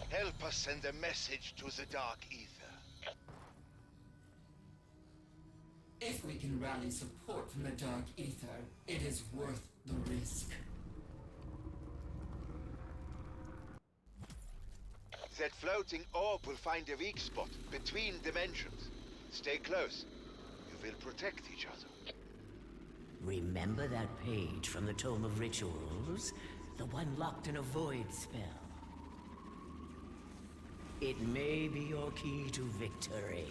Help us send a message to the Dark Ether. If we can rally support from the Dark Ether, it is worth the risk. That floating orb will find a weak spot between dimensions. Stay close. You will protect each other. Remember that page from the Tome of Rituals? The one locked in a void spell. It may be your key to victory.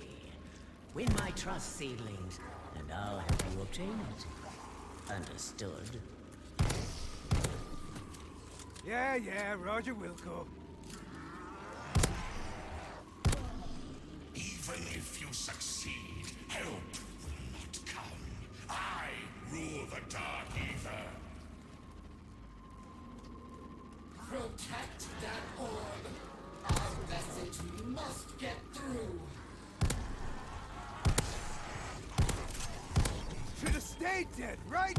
Win my trust, seedlings, and I'll help you obtain it. Understood? Yeah, Roger Wilco. Even if you succeed, help will not come. I rule the Dark Ether. Protect that orb. Our message must get through. Should have stayed dead, right?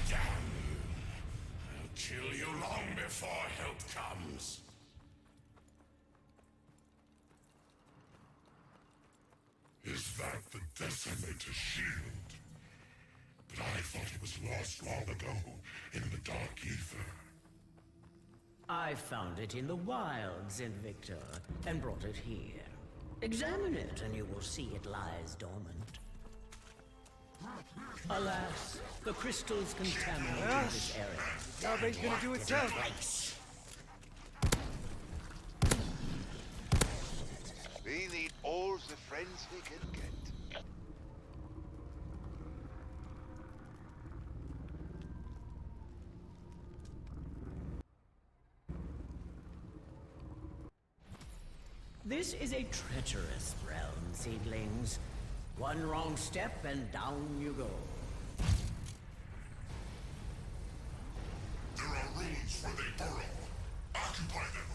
Damn you. I'll kill you long before help comes. Is that the Decimator shield? But I thought it was lost long ago in the Dark Ether. I found it in the wilds, Invictor, and brought it here. Examine it, and you will see it lies dormant. Alas, the crystals contaminated this area. Job ain't gonna do itself. Place. We need all the friends we can get. This is a treacherous realm, seedlings. One wrong step and down you go. There are rooms where they burrow. Occupy them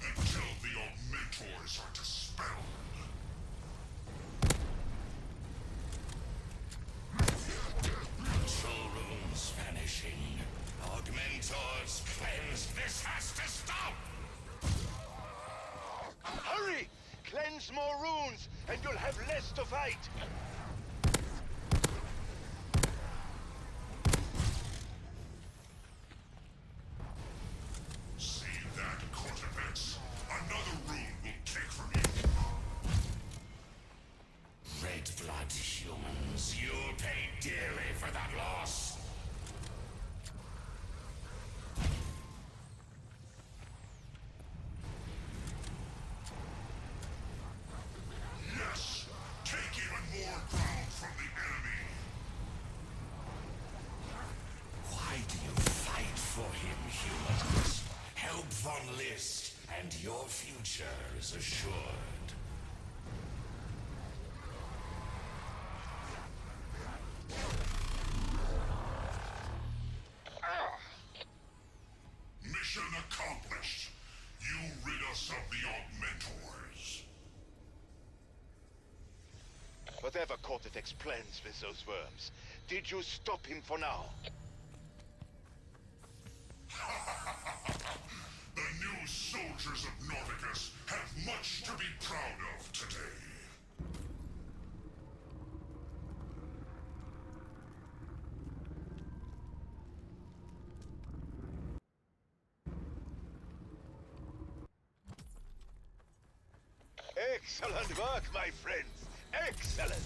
until the Augmentors are dispelled. Control rooms vanishing. Augmentors cleansed. This has to stop! Hurry! Cleanse more runes, and you'll have less to fight! See that, Cortex? Another rune will take from you. Red blood humans, you'll pay dearly for that loss. Yes! Take even more ground from the enemy! Why do you fight for him, humans? Help von List, and your future is assured. Mission accomplished. You rid us of the Augmentors. Whatever Cortex plans with those worms, did you stop him for now? The new soldiers of Nauticus have much to be proud of today. Excellent work, my friends! Excellent!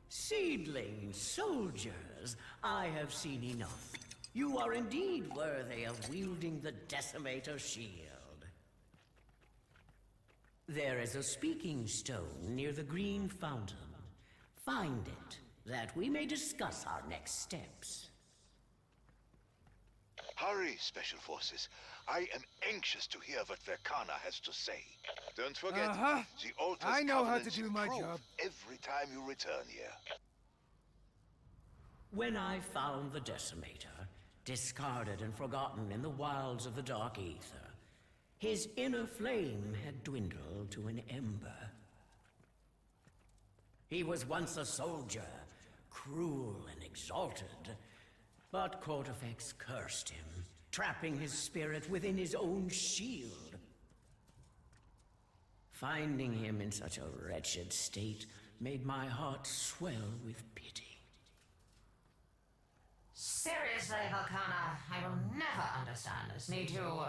Seedlings, soldiers, I have seen enough. You are indeed worthy of wielding the Decimator shield. There is a speaking stone near the green fountain. Find it, that we may discuss our next steps. Hurry, Special Forces. I am anxious to hear what Verkana has to say. Don't forget, the Altar's I know how to covenants do my improve job. every time you return here. When I found the Decimator, discarded and forgotten in the wilds of the Dark Ether, His inner flame had dwindled to an ember. He was once a soldier, cruel and exalted, but Cortifex cursed him, trapping his spirit within his own shield. Finding him in such a wretched state made my heart swell with pity. Seriously, Volcana, I will never understand this need to,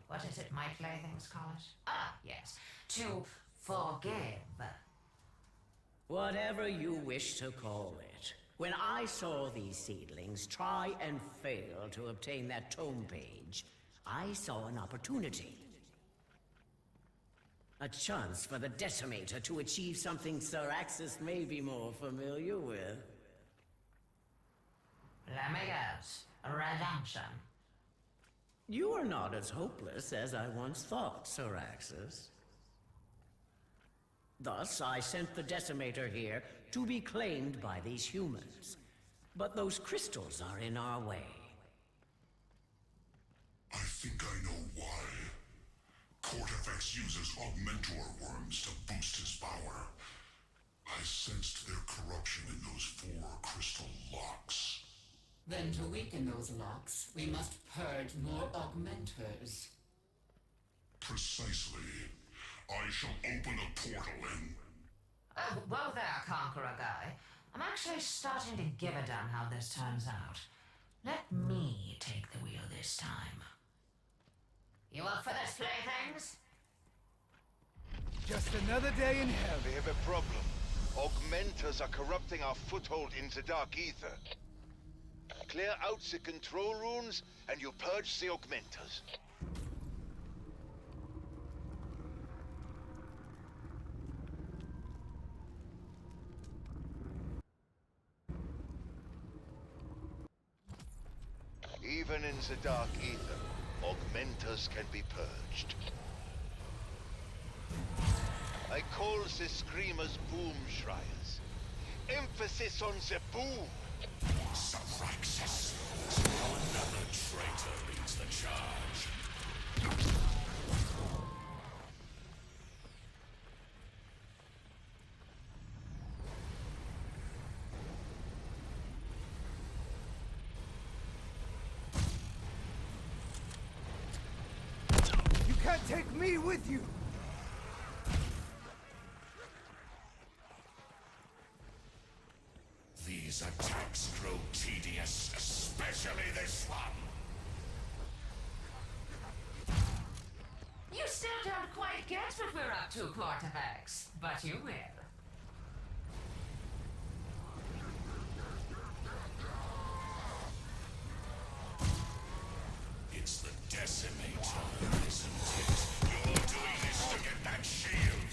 what is it my playthings call it? Ah, yes, to forgive. Whatever you wish to call it. When I saw these seedlings try and fail to obtain that tome page, I saw an opportunity. A chance for the Decimator to achieve something Sir Axis may be more familiar with. Let me guess. Redemption. You are not as hopeless as I once thought, Sir Axis. Thus, I sent the Decimator here to be claimed by these humans. But those crystals are in our way. I think I know why. Cortifex uses augmentor worms to boost his power. I sensed their corruption in those 4 crystal locks. Then to weaken those locks, we must purge more augmenters. Precisely. I shall open a portal in. Whoa there, Conqueror guy. I'm actually starting to give a damn how this turns out. Let me take the wheel this time. You up for this, playthings? Just another day in hell. We have a problem. Augmenters are corrupting our foothold into Dark Ether. Clear out the control rooms, and you purge the Augmenters. Even in the Dark Ether, Augmenters can be purged. I call the Screamers Boom Shriers. Emphasis on the boom! Subraxis. Now another traitor leads the charge. You can't take me with you! These attacks grow tedious, especially this one. You still don't quite get what we're up to, Cortifex, but you will. It's the Decimator, isn't it? You're doing this to get that shield.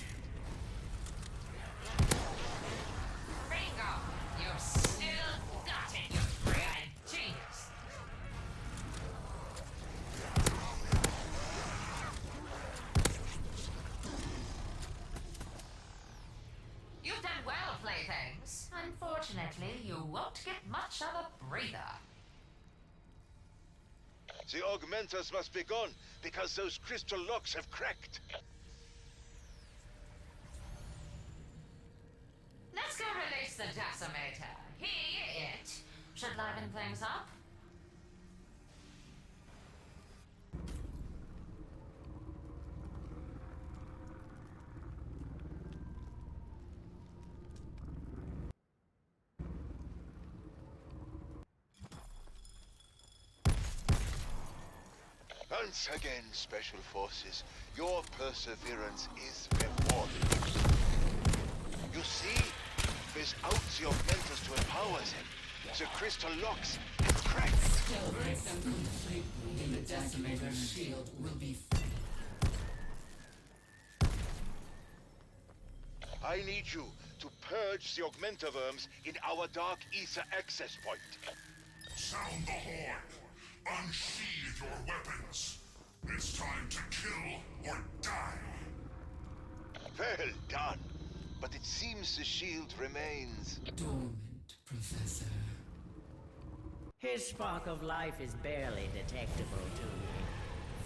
Bingo! You've still got it, you three-eyed genius! You've done well, playthings. Unfortunately, you won't get much of a breather. The Augmenters must be gone, because those crystal locks have cracked. Let's go release the Decimator. It should liven things up. Once again, Special Forces, your perseverance is rewarded. You see, without the Augmenters to empower them, the crystal locks have cracked. Still break them completely, and the Decimator's shield will be free. I need you to purge the Augmenter worms in our Dark Ether access point. Sound the horn. Unsheathe your weapons. It's time to kill or die. Well done. But it seems the shield remains. Dormant, Professor. His spark of life is barely detectable to me.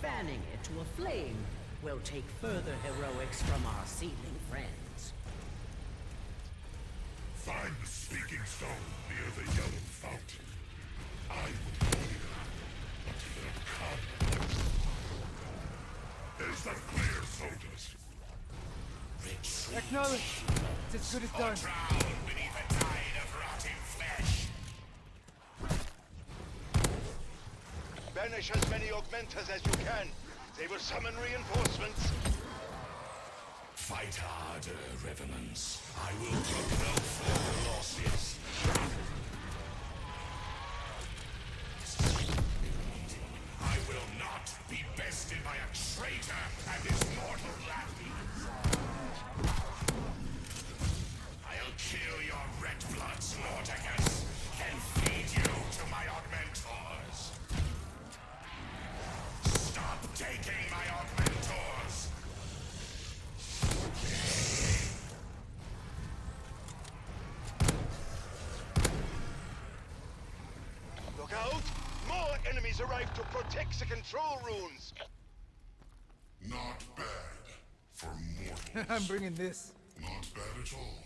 Fanning it to a flame will take further heroics from our seedling friends. Find the speaking stone near the yellow fountain. I will go here until they'll come. Is that clear, soldiers? Acknowledge. It's as good as done. Drown beneath a tide of rotting flesh. Banish as many augmenters as you can. They will summon reinforcements. Fight harder, revenants. I will take no further losses. I will not be bested by a traitor and his mortal lappies. I'll kill your red bloods, Mordecus, and feed you to my augmentors. Stop taking my augmentors! Look out! More enemies arrive to protect the control runes! Not bad for mortals. I'm bringing this. Not bad at all.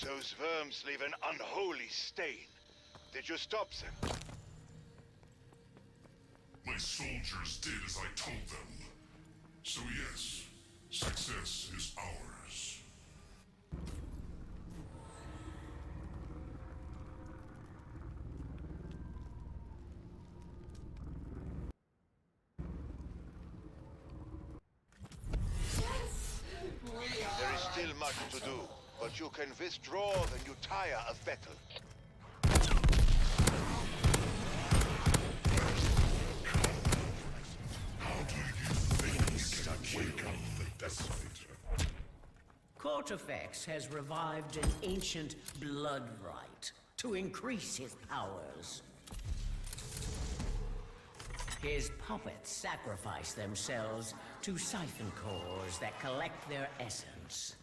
Those worms leave an unholy stain. Did you stop them? My soldiers did as I told them. So yes, success is ours. There is still much to do, but you can withdraw when you tire of battle. How do you think we can wake up the Decimator? Cortifex has revived an ancient blood rite to increase his powers. His puppets sacrifice themselves to siphon cores that collect their essence.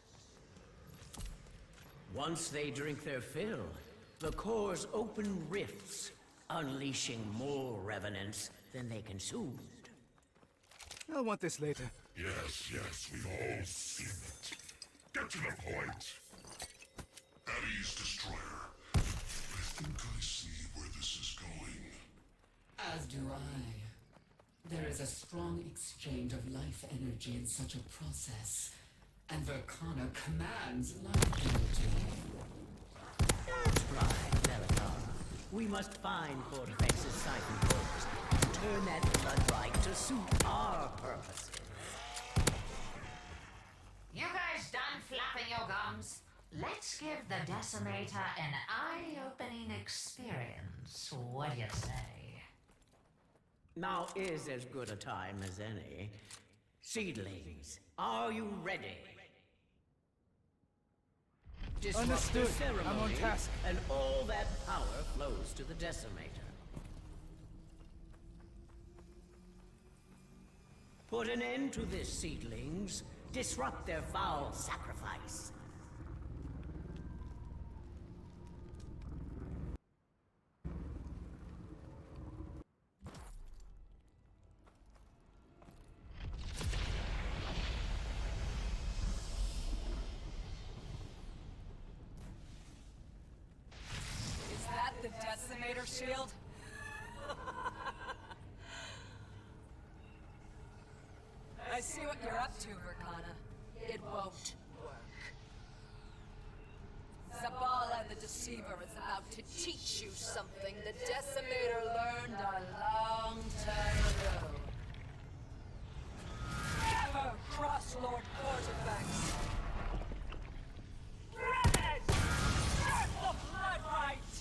Once they drink their fill, the cores open rifts, unleashing more revenants than they consumed. I'll want this later. Yes, we've all seen it. Get to the point. Addie's destroyer. I think I see where this is going. As do I. There is a strong exchange of life energy in such a process, and Verkana commands life energy. That's right, Bellatar. We must find Cortifex's siphon cores and turn that blood rite to suit our purposes. You guys done flapping your gums? Let's give the Decimator an eye-opening experience. What do you say? Now is as good a time as any. Seedlings, are you ready? Disrupt Understood. the ceremony, I'm on task. and all that power flows to the Decimator. Put an end to this, seedlings. Disrupt their foul sacrifice. Is that the Decimator shield? I see what you're up to, Verkana. It won't work. Zabala the Deceiver is about to teach you something the Decimator learned a long time ago. Never cross Lord Cortifex! Get the blood right!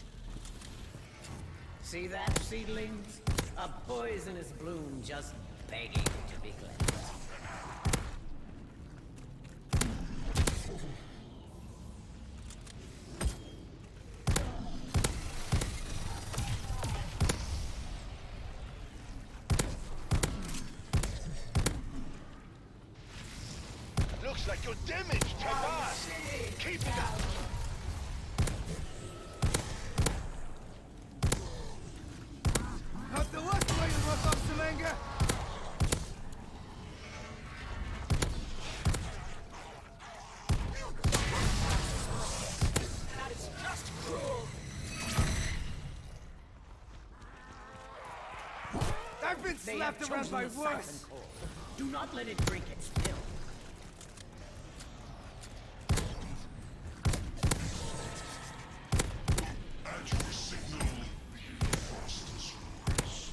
See that, seedlings? A poisonous bloom just begging to be cleansed. Looks like you're damaged, Terra! Keep it up! Not the worst way to work off some anger. slapped have around chosen by the siphon worse. core. Do not let it drink its fill. At your signal, the frost is yours.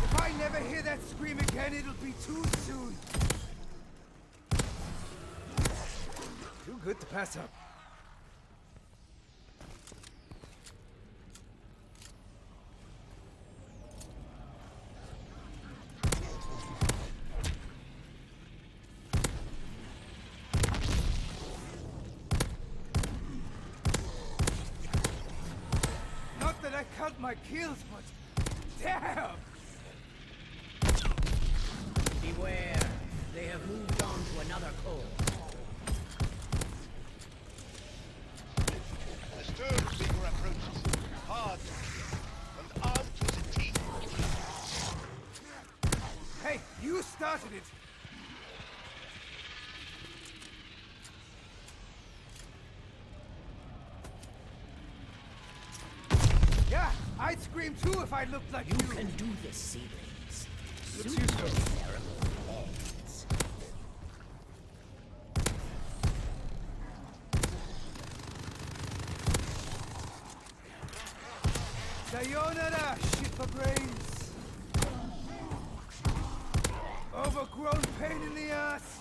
If I never hear that scream again, it'll be too soon. Too good to pass up. Not that I count my kills, but damn! Beware. They have moved on to another core. The Sturmfigure approaches. Hard and armed to the teeth. Hey, you started it! Yeah, I'd scream too if I looked like you. You can do this, seedlings. Looks Soon useful. the ceremony ends. Sayonara, shit for brains. Overgrown pain in the ass.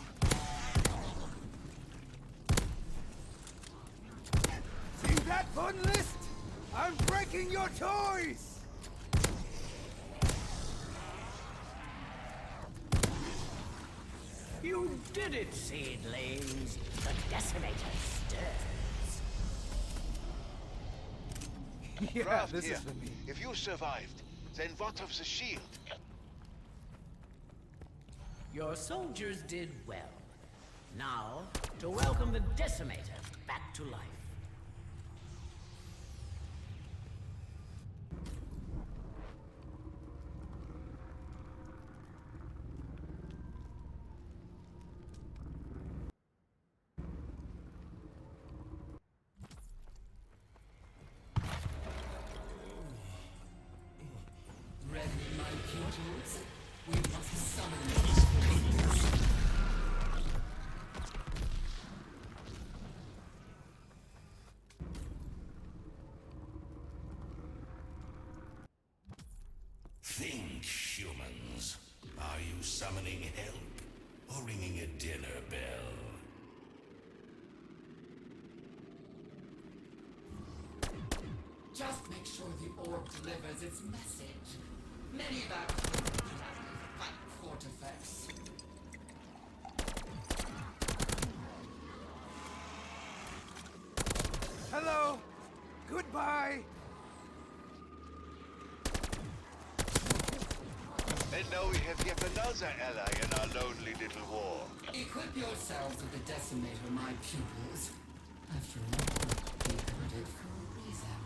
See that fun list? I'm breaking your toys! You did it, seedlings. The decimator stirs. Yeah, Craft this here. is for me. If you survived, then what of the shield? Your soldiers did well. Now, to welcome the decimator back to life. Ready, my pupils? We must summon these. Think, humans. Are you summoning help or ringing a dinner bell? Just make sure the orb delivers its message. Many back fight Cortifex. Hello. Goodbye. And now we have yet another ally in our lonely little war. Equip yourselves with the decimator, my pupils. After all, we heard it for a reason.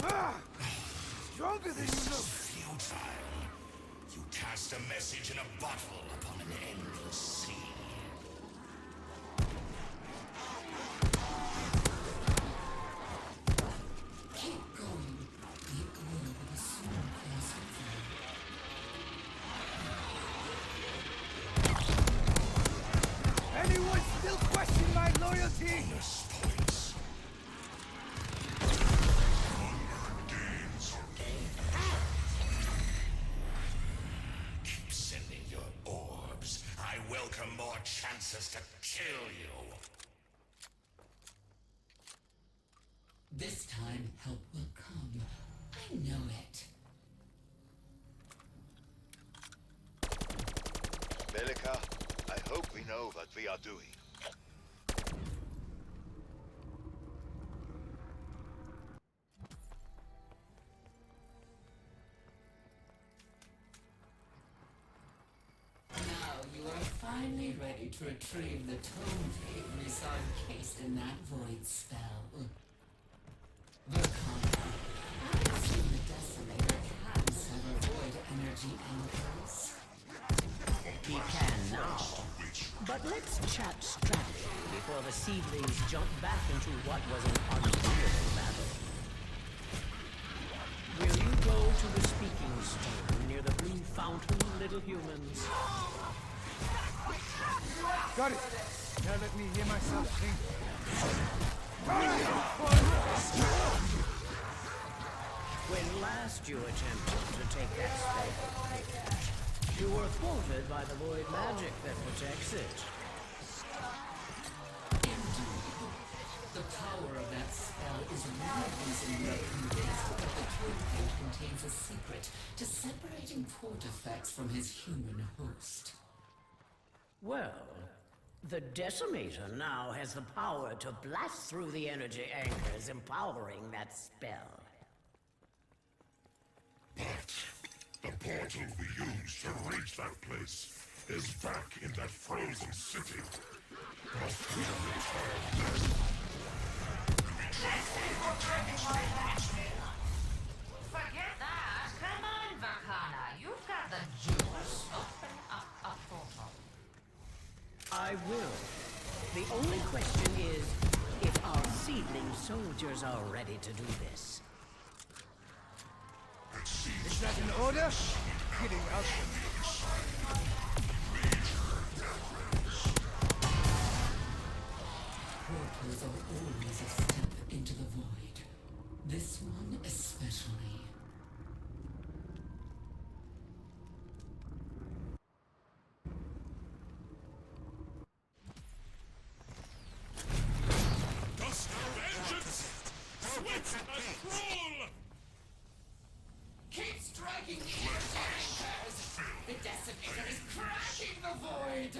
Ah! Stronger than you look. Futile. You cast a message in a bottle upon an endless sea. Keep going. The orb will soon cross over. Anyone still question my loyalty? Bonus points. Keep sending your orbs. I welcome more chances to kill you. This time, help will come. I know it. Bellica, I hope we know what we are doing. Now you are finally ready to retrieve the tome tape we saw encased in that void spell. Verkana, I assume the Decimator can sever void energy anchors. He can now. now. But let's chat strategy before the seedlings jump back into what was an unwinnable battle. Will you go to the speaking stone near the blue fountain, little humans? Got it. Now let me hear myself think. When last you attempted to take that spell, you were thwarted by the void magic that protects it. Indeed. The power of that spell is one reason we are convinced that the toolkit contains a secret to separating Portifex from his human host. Well, the Decimator now has the power to blast through the energy anchors, empowering that spell. But the portal we used to reach that place is back in that frozen city. Must we return there? Forget that. Come on, Vakana. You've got the juice. Open up a portal. I will. The only question is if our seedling soldiers are ready to do this. Is that an order? Getting up. Portals are always a step into the void. This one especially. Dust of vengeance! Sweat and cruel! Keep striking the anchors! The Decimator is crashing the void!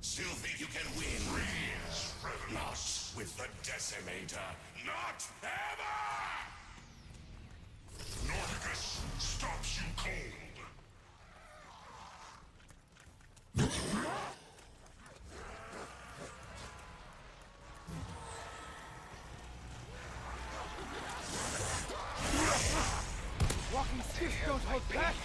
Still think you can win? Freeze, Revenant! With the Decimator, not ever! Nordicus stops you cold! Walking stiff don't hold back.